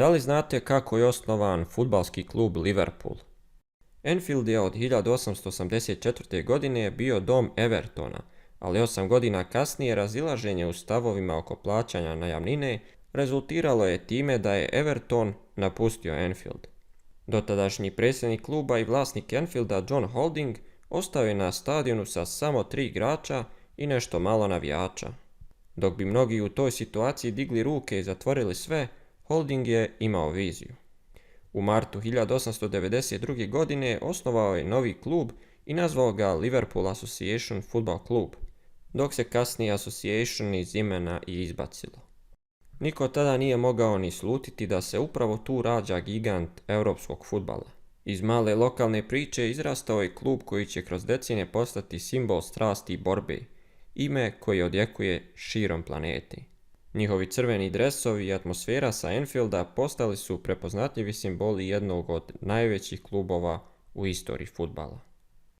Da li znate kako je osnovan fudbalski klub Liverpool? Anfield je od 1884. godine bio dom Evertona, ali 8 godina kasnije razilaženje u stavovima oko plaćanja najamnine rezultiralo je time da je Everton napustio Anfield. Dotadašnji predsjednik kluba i vlasnik Anfielda John Holding ostao je na stadionu sa samo 3 igrača i nešto malo navijača. Dok bi mnogi u toj situaciji digli ruke i zatvorili sve, Holding je imao viziju. U martu 1892. godine osnovao je novi klub i nazvao ga Liverpool Association Football Club, dok se kasnije Association iz imena i izbacilo. Niko tada nije mogao ni slutiti da se upravo tu rađa gigant europskog fudbala. Iz male lokalne priče izrastao je klub koji će kroz decenije postati simbol strasti i borbe, ime koje odjekuje širom planeti. Njihovi crveni dresovi i atmosfera sa Anfielda postali su prepoznatljivi simboli jednog od najvećih klubova u istoriji fudbala.